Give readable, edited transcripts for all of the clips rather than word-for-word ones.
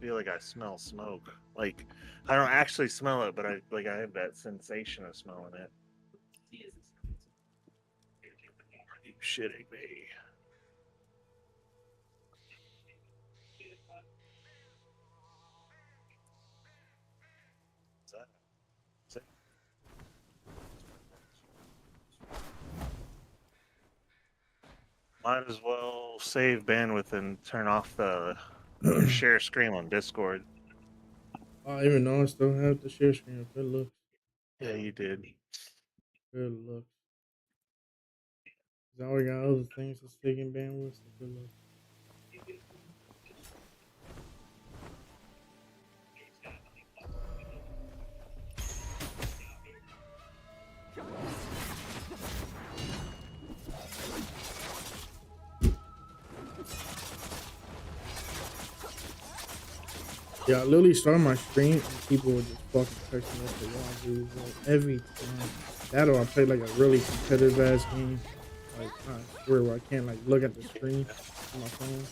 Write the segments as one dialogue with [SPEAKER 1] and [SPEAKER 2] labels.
[SPEAKER 1] feel like I smell smoke. Like I don't actually smell it, but I have that sensation of smelling it. Are you shitting me? Is that, is that- Might as well save bandwidth and turn off the share screen on Discord.
[SPEAKER 2] I even know I still have the share screen. Good looks.
[SPEAKER 1] Yeah, you did.
[SPEAKER 2] Good looks. Cause I already got other things that's taking bandwidth. So good looks. Yeah, I literally started my stream and people would just fucking text me up the wazoo, bro. Every time. That or I play like a really competitive ass game. Like I swear, where I can't like look at the screen on my phone.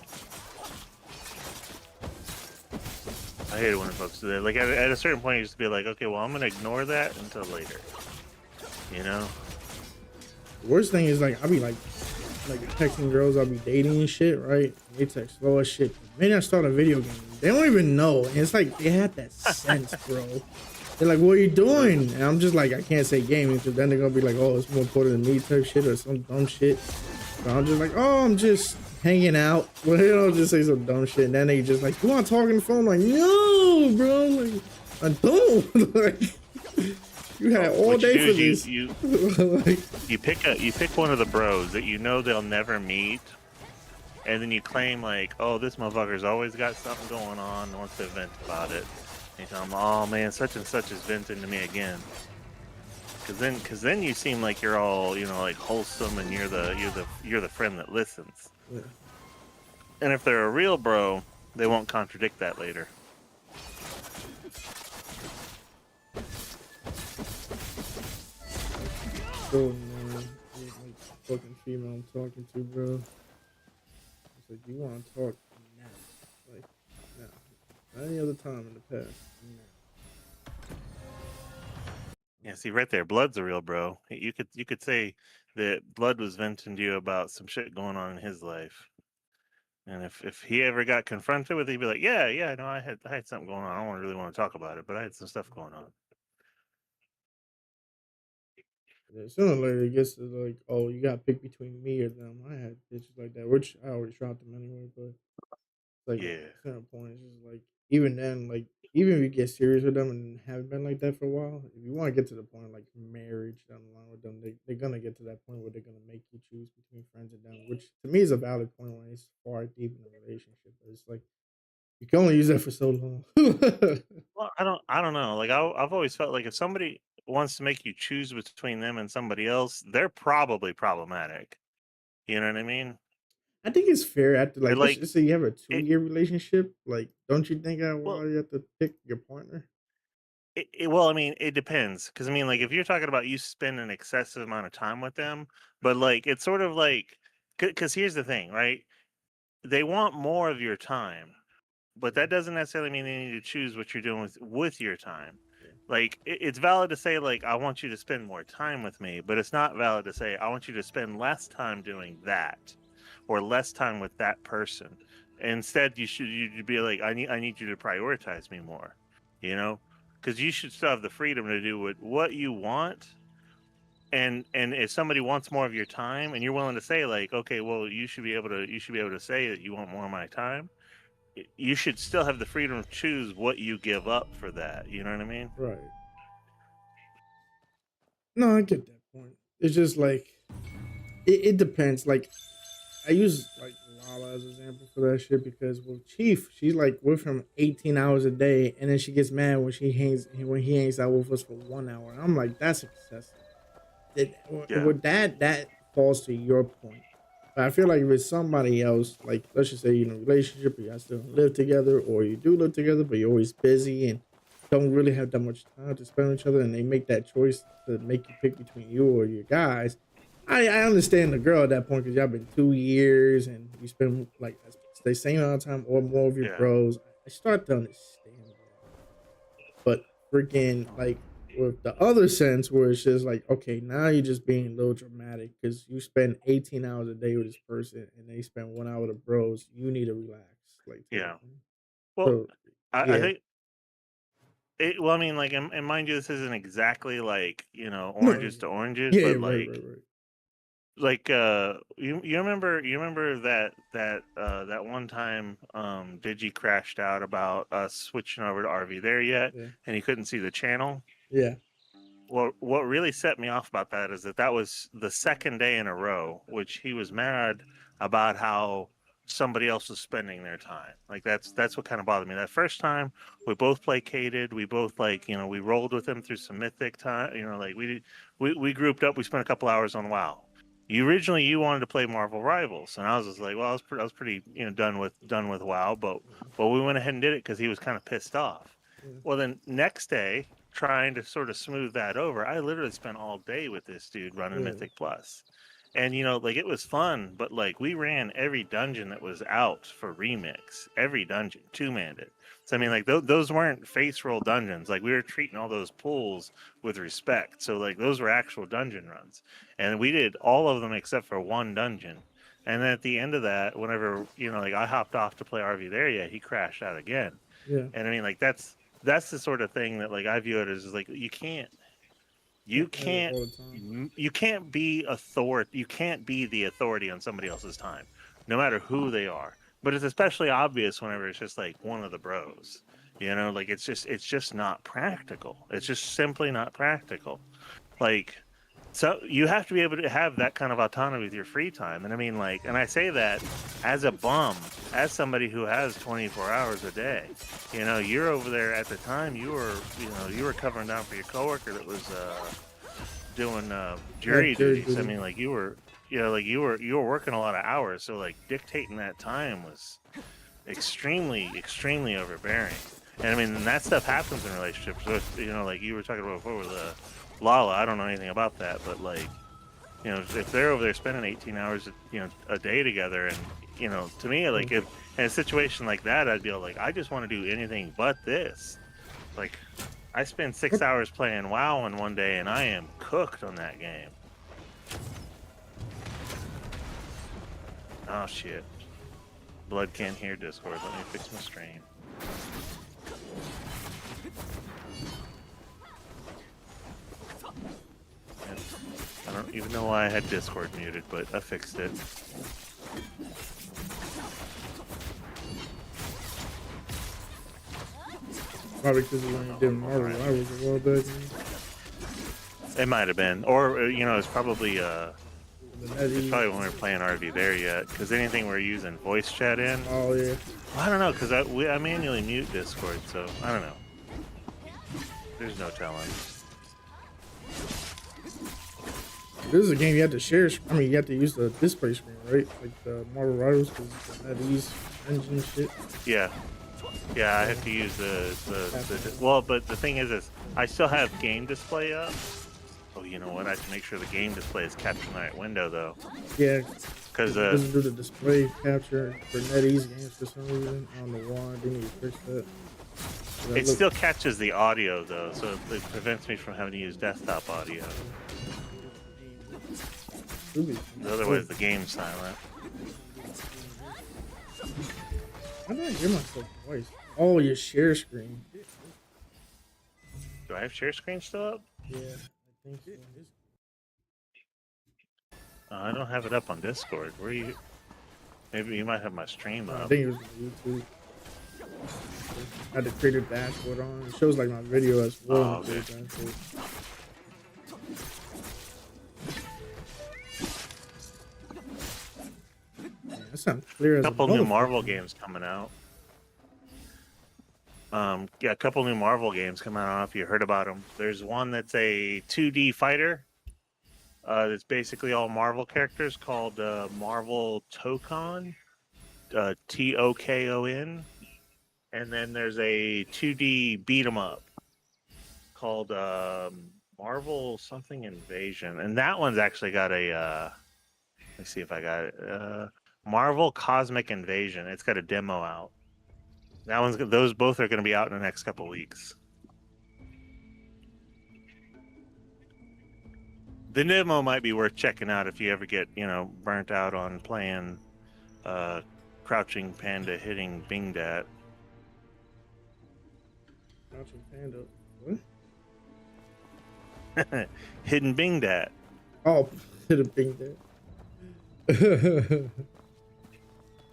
[SPEAKER 1] I hate it when folks do that. Like at a certain point, you just be like, okay, well, I'm gonna ignore that until later. You know?
[SPEAKER 2] The worst thing is like I be like texting girls I'll be dating and shit, right? And they text slow as shit. Maybe I start a video game. They don't even know. And it's like they had that sense, bro. They're like, "What are you doing?" And I'm just like, I can't say gaming because then they're gonna be like, "Oh, it's more important than me," type shit or some dumb shit. So I'm just like, "Oh, I'm just hanging out." Well, they don't just say some dumb shit. And then they just like, "You want to talk on the phone?" Like, no, bro. Like, I don't. Like, you had
[SPEAKER 1] Oh,
[SPEAKER 2] all
[SPEAKER 1] what you
[SPEAKER 2] day
[SPEAKER 1] do
[SPEAKER 2] for
[SPEAKER 1] is
[SPEAKER 2] this. Like,
[SPEAKER 1] you pick one of the bros that you know they'll never meet, and then you claim like, oh, this motherfucker's always got something going on and wants to vent about it. And you tell them, oh man, such and such is venting to me again. Cause then you seem like you're all like wholesome and you're the friend that listens.
[SPEAKER 2] yeah.
[SPEAKER 1] And if they're a real bro, they won't contradict that later.
[SPEAKER 2] So annoying. Like fucking female I'm talking to, bro. It's like you want to talk now, like now, not any other time in the past. Now.
[SPEAKER 1] Yeah, see right there, Blood's a real bro. You could say that Blood was venting to you about some shit going on in his life. And if he ever got confronted with it, he'd be like, "Yeah, yeah, no, I had something going on. I don't really want to talk about it, but I had some stuff going on."
[SPEAKER 2] Yeah, sooner or later it gets to like, oh, you got to pick between me or them. I had bitches like that, which I always shot them anyway. But like at
[SPEAKER 1] Yeah.
[SPEAKER 2] a certain point, it's just like even then, like even if you get serious with them and haven't been like that for a while, if you want to get to the point of like marriage down the line with them, they're gonna get to that point where they're gonna make you choose between friends and them, which to me is a valid point when it's far deep in a relationship. But it's like you can only use that for so long.
[SPEAKER 1] Well, I don't know. Like I've always felt like if somebody wants to make you choose between them and somebody else, they're probably problematic. You know what I mean?
[SPEAKER 2] I think it's fair after
[SPEAKER 1] They're
[SPEAKER 2] like let's
[SPEAKER 1] like
[SPEAKER 2] just say you have a
[SPEAKER 1] it.
[SPEAKER 2] 2 year relationship. Like, don't you think after a
[SPEAKER 1] Well,
[SPEAKER 2] while you have to pick your partner?
[SPEAKER 1] well, I mean, it depends. Because I mean, like
[SPEAKER 2] Yeah.
[SPEAKER 1] if you're talking about you spend an excessive amount of time with them, but like it's sort of like because here's the thing, right? They want more of your time, but
[SPEAKER 2] Yeah.
[SPEAKER 1] that doesn't necessarily mean they need to choose what you're doing with your time.
[SPEAKER 2] Yeah.
[SPEAKER 1] Like it's valid to say like I want you to spend more time with me, but it's not valid to say I want you to spend less time doing that or less time with that person. Instead, you be like I need you to prioritize me more, you know, because you should still have the freedom to do what you want. And if somebody wants more of your time and you're willing to say like okay well you should be able to say that you want more of my time, you should still have the freedom to choose what you give up for that. You know what I mean?
[SPEAKER 2] Right. No, I get that point. It's just like it depends. Like I use like Lala as an example for that shit because with Chief, she's like with him 18 hours a day, and then she gets mad when he hangs out with us for 1 hour. And I'm like, that's excessive.
[SPEAKER 1] Yeah.
[SPEAKER 2] With that falls to your point. But I feel like if it's somebody else, like let's just say you know relationship, you guys still live together, or you do live together, but you're always busy and don't really have that much time to spend with each other, and they make that choice to make you pick between you or your guys. I understand the girl at that point because y'all been 2 years and you spend like the same amount of time or more with your
[SPEAKER 1] Yeah.
[SPEAKER 2] bros. I start to understand that. But freaking like with the other sense where it's just like, okay, now you're just being a little dramatic because you spend 18 hours a day with this person and they spend 1 hour with the bros. You need to relax, like type of
[SPEAKER 1] Yeah.
[SPEAKER 2] thing.
[SPEAKER 1] Well,
[SPEAKER 2] So
[SPEAKER 1] I
[SPEAKER 2] yeah,
[SPEAKER 1] think well, I mean, like, and mind you, this isn't exactly like
[SPEAKER 2] no,
[SPEAKER 1] oranges to oranges,
[SPEAKER 2] yeah, yeah,
[SPEAKER 1] but
[SPEAKER 2] right, right, right.
[SPEAKER 1] you remember that one time Digi crashed out about us switching over to RV there yet,
[SPEAKER 2] Yeah,
[SPEAKER 1] and he couldn't see the channel.
[SPEAKER 2] yeah,
[SPEAKER 1] What really set me off about that is that was the second day in a row, which he was mad about how somebody else was spending their time. Like that's what kind of bothered me. That first time we both placated, we both we rolled with him through some mythic time. Like we grouped up, we spent a couple hours on WoW. You wanted to play Marvel Rivals, and I was just like, well, I was pretty done with WoW, but we went ahead and did it because he was kind of pissed off.
[SPEAKER 2] yeah,
[SPEAKER 1] Well, then next day, trying to sort of smooth that over, I literally spent all day with this dude running
[SPEAKER 2] yeah,
[SPEAKER 1] Mythic Plus. And like it was fun, but like we ran every dungeon that was out for remix, every dungeon, two-manned it. So I mean, like those weren't face roll dungeons. Like we were treating all those pools with respect. So like those were actual dungeon runs, and we did all of them except for one dungeon. And then at the end of that, whenever like I hopped off to play RV there, yeah, he crashed out again.
[SPEAKER 2] yeah.
[SPEAKER 1] And I mean, like that's the sort of thing that like I view it as is like you
[SPEAKER 2] Can't have it
[SPEAKER 1] can't
[SPEAKER 2] all the time.
[SPEAKER 1] you can't be authority, you can't be the authority on somebody else's time, no matter who they are. But it's especially obvious whenever it's just like one of the bros. Like it's just not practical. It's just simply not practical. Like so you have to be able to have that kind of autonomy with your free time. And I mean, like, and I say that as a bum, as somebody who has 24 hours a day. You're over there at the time. You were covering down for your coworker that was doing
[SPEAKER 2] Yeah,
[SPEAKER 1] jury
[SPEAKER 2] jury
[SPEAKER 1] duties. I
[SPEAKER 2] duty.
[SPEAKER 1] mean, like you were working a lot of hours. So like dictating that time was extremely, extremely overbearing. And I mean, and that stuff happens in relationships. With, like you were talking about before with Lala. I don't know anything about that, but like, if they're over there spending 18 hours, a day together, and to me, like, if in a situation like that, I'd be like, I just want to do anything but this. Like, I spend 6 hours playing WoW in one day, and I am cooked on that game. Oh shit! Blood can't hear Discord. Let me fix my stream. Yep. I don't even know why I had Discord muted, but I fixed it.
[SPEAKER 2] Probably because when you did Marvel, I was a while back.
[SPEAKER 1] It might have been, or it's probably it's
[SPEAKER 2] The
[SPEAKER 1] probably when we were playing RV there yet, because anything we're using voice chat in,
[SPEAKER 2] Oh yeah.
[SPEAKER 1] well, I don't know, because I manually mute Discord, so I don't know. There's no telling.
[SPEAKER 2] This is a game you have to share. I mean, you have to use the display screen, right? Like the Marvel Rivals, because that these engine shit.
[SPEAKER 1] Yeah, yeah, I have to use well, but the thing is I still have game display up. Oh, you know what? I have to make sure the game display is capturing the right window though,
[SPEAKER 2] Yeah,
[SPEAKER 1] because
[SPEAKER 2] it doesn't do the display capture for NetEase games for some reason. I don't know why. They need to fix that.
[SPEAKER 1] it still catches the audio though, so it prevents me from having to use desktop audio. Otherwise, the game's silent.
[SPEAKER 2] How did I get myself twice? Oh, your share screen.
[SPEAKER 1] Do I have share screen still up?
[SPEAKER 2] Yeah, I think so.
[SPEAKER 1] I don't have it up on Discord. Where you? Maybe you might have my stream
[SPEAKER 2] I
[SPEAKER 1] up.
[SPEAKER 2] think it was on YouTube. I had to create a dashboard on. It shows like my video as well.
[SPEAKER 1] Oh, okay.
[SPEAKER 2] Man, that sounds clear
[SPEAKER 1] A
[SPEAKER 2] as
[SPEAKER 1] couple
[SPEAKER 2] a
[SPEAKER 1] new Marvel games coming out. Yeah, a couple new Marvel games coming out. I don't know if you heard about them. There's one that's a 2D fighter. That's basically all Marvel characters called Marvel Tokon, Tokon. And then there's a 2D beat 'em up called Marvel something Invasion, and that one's actually got a. Let me see if I got it. Marvel Cosmic Invasion. It's got a demo out. Those both are going to be out in the next couple weeks. The Nemo might be worth checking out if you ever get, burnt out on playing Crouching Panda hitting Bingdat.
[SPEAKER 2] Crouching Panda. What?
[SPEAKER 1] Hidden Bingdat.
[SPEAKER 2] Oh, hidden Bingdat.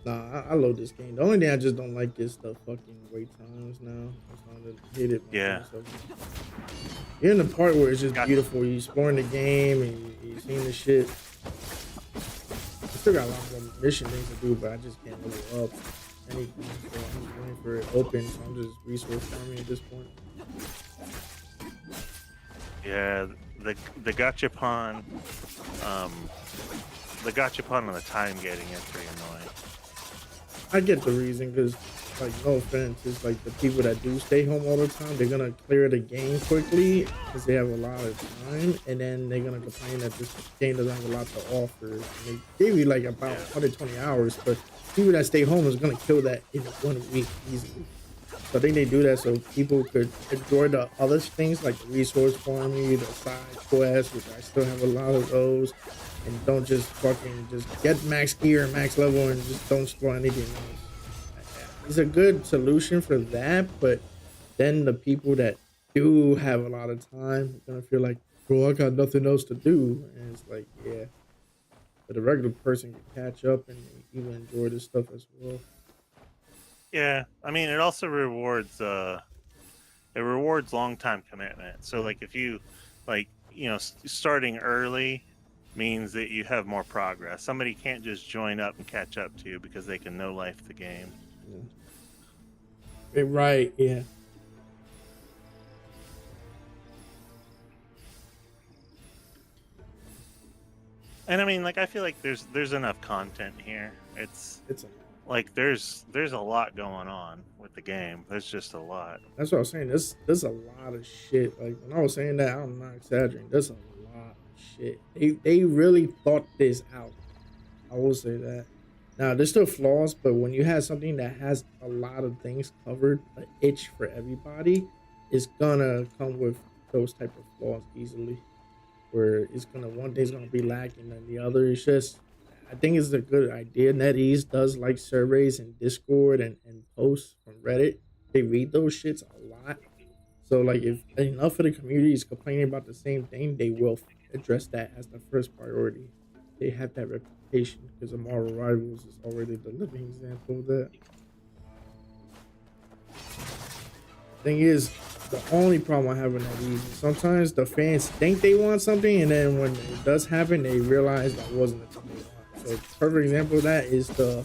[SPEAKER 2] Nah, I love this game. The only thing I just don't like is the fucking wait times now. I'm trying to hit it.
[SPEAKER 1] Yeah.
[SPEAKER 2] You're in the part where it's just beautiful. You're exploring the game and you're seeing the shit. I still got a lot more mission things to do, but I just can't level up anything. So I'm just waiting for it open. So I'm just resource farming at this point.
[SPEAKER 1] Yeah, the gachapon, and the time getting is pretty annoying.
[SPEAKER 2] I get the reason, because, like, no offense, it's like the people that do stay home all the time, they're gonna clear the game quickly because they have a lot of time, and then they're gonna complain that this game doesn't have a lot to offer. And they give you like about 120 hours, but people that stay home is gonna kill that in 1 week easily. So I think they do that so people could enjoy the other things like the resource farming, the side quests, which I still have a lot of those. And don't just fucking just get max gear and max level and just don't explore anything else. It's a good solution for that, but then the people that do have a lot of time are gonna feel like, bro, I got nothing else to do. And it's like, yeah. But the regular person can catch up and even enjoy this stuff as well.
[SPEAKER 1] Yeah, I mean, it also rewards long time commitment. So like if you starting early means that you have more progress. Somebody can't just join up and catch up to you because they can no life the game.
[SPEAKER 2] Yeah. Right, yeah.
[SPEAKER 1] And I mean, like, I feel like there's enough content here. It's like there's a lot going on with the game. There's just a lot.
[SPEAKER 2] That's what I was saying. There's a lot of shit. Like when I was saying that, I'm not exaggerating. There's a lot of shit. They really thought this out. I will say that. Now there's still flaws, but when you have something that has a lot of things covered, an itch for everybody, it's gonna come with those type of flaws easily. Where it's gonna one thing's gonna be lacking and the other is just. I think it's a good idea. NetEase does like surveys and Discord and posts from Reddit. They read those shits a lot. So like if enough of the community is complaining about the same thing, they will address that as the first priority. They have that reputation because the Marvel Rivals is already the living example of that. Thing is, the only problem I have with NetEase is sometimes the fans think they want something and then when it does happen, they realize that wasn't the thing they want. So perfect example of that is the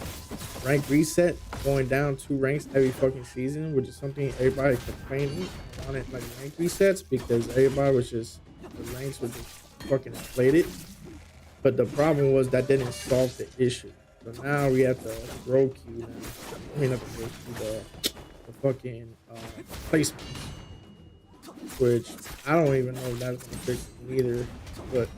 [SPEAKER 2] rank reset, going down 2 ranks every fucking season, which is something everybody complaining wanted, like rank resets, because everybody was just, the ranks were just fucking inflated. But the problem was that didn't solve the issue. So now we have the grow queue now. I mean, not the grow queue, the fucking placement, which I don't even know if that's gonna fix it either, but